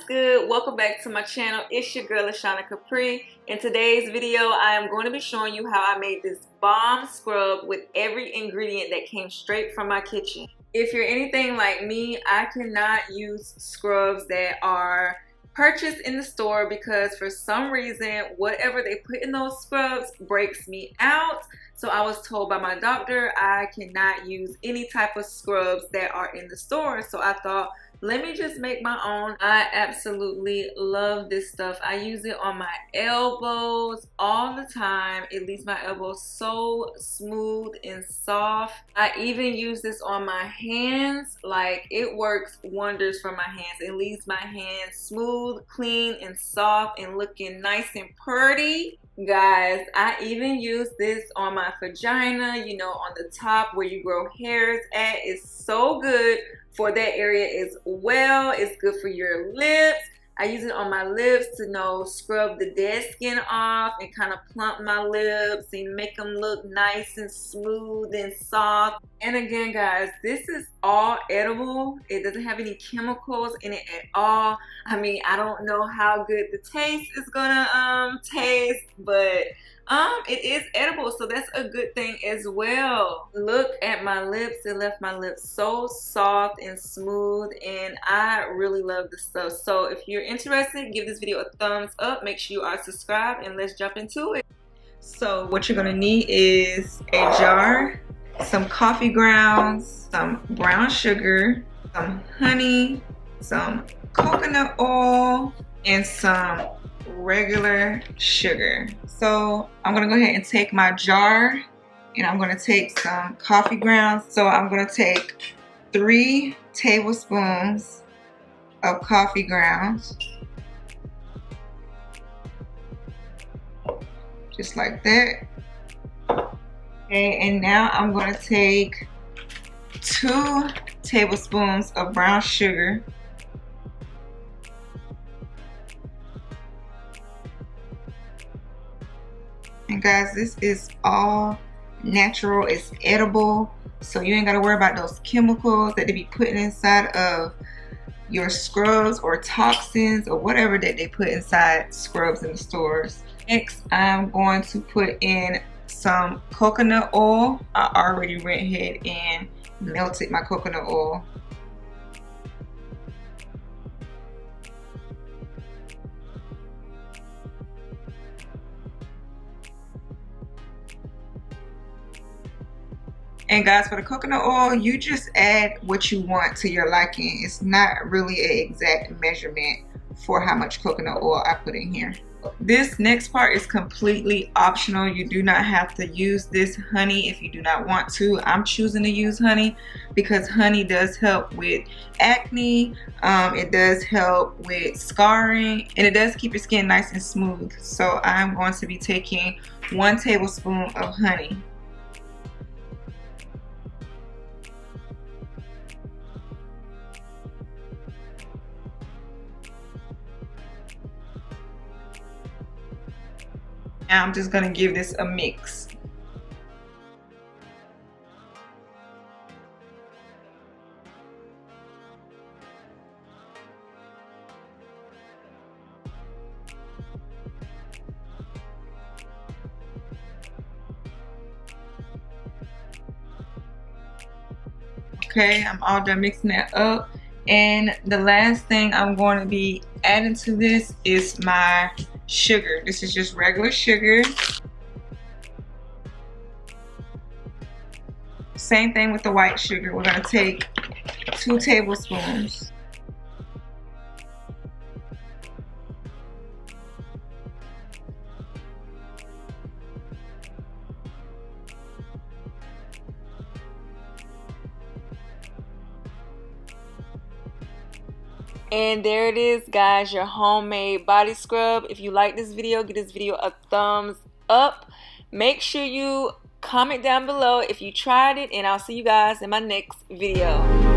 What's good? Welcome back to my channel. It's your girl Ashana Capri. In today's video, I am going to be showing you how I made this bomb scrub with every ingredient that came straight from my kitchen. If you're anything like me, I cannot use scrubs that are purchased in the store because for some reason, whatever they put in those scrubs breaks me out. So I was told by my doctor I cannot use any type of scrubs that are in the store. So I thought, let me just make my own. I absolutely love this stuff. I use it on my elbows all the time. It leaves my elbows so smooth and soft. I even use this on my hands. Like, it works wonders for my hands. It leaves my hands smooth, clean, and soft and looking nice and pretty. Guys, I even use this on my vagina, you know, on the top where you grow hairs at. It's so good for that area as well. It's good for your lips. I use it on my lips to scrub the dead skin off and kind of plump my lips and make them look nice and smooth and soft. And again, guys, this is all edible. It doesn't have any chemicals in it at all. I mean, I don't know how good the taste is gonna taste, but it is edible, so that's a good thing as well. Look at my lips. It left my lips so soft and smooth, and I really love this stuff. So if you're interested, give this video a thumbs up. Make sure you are subscribed, and let's jump into it. So what you're gonna need is a jar, some coffee grounds, some brown sugar, some honey, some coconut oil, and some regular sugar. So I'm gonna go ahead and take my jar and I'm gonna take some coffee grounds. So I'm gonna take 3 tablespoons of coffee grounds, just like that. Okay, and now I'm gonna take 2 tablespoons of brown sugar. And guys, this is all natural. It's edible, so you ain't got to worry about those chemicals that they be putting inside of your scrubs or toxins or whatever that they put inside scrubs in the stores. Next, I'm going to put in some coconut oil. I already went ahead and melted my coconut oil. And guys, for the coconut oil, you just add what you want to your liking. It's not really an exact measurement for how much coconut oil I put in here. This next part is completely optional. You do not have to use this honey if you do not want to. I'm choosing to use honey because honey does help with acne. It does help with scarring, and it does keep your skin nice and smooth. So I'm going to be taking 1 tablespoon of honey. Now I'm just going to give this a mix. Okay, I'm all done mixing that up. And the last thing I'm going to be adding to this is my sugar. This is just regular sugar. Same thing with the white sugar. We're going to take 2 tablespoons. And there it is, guys, your homemade body scrub. If you like this video, give this video a thumbs up. Make sure you comment down below if you tried it, and I'll see you guys in my next video.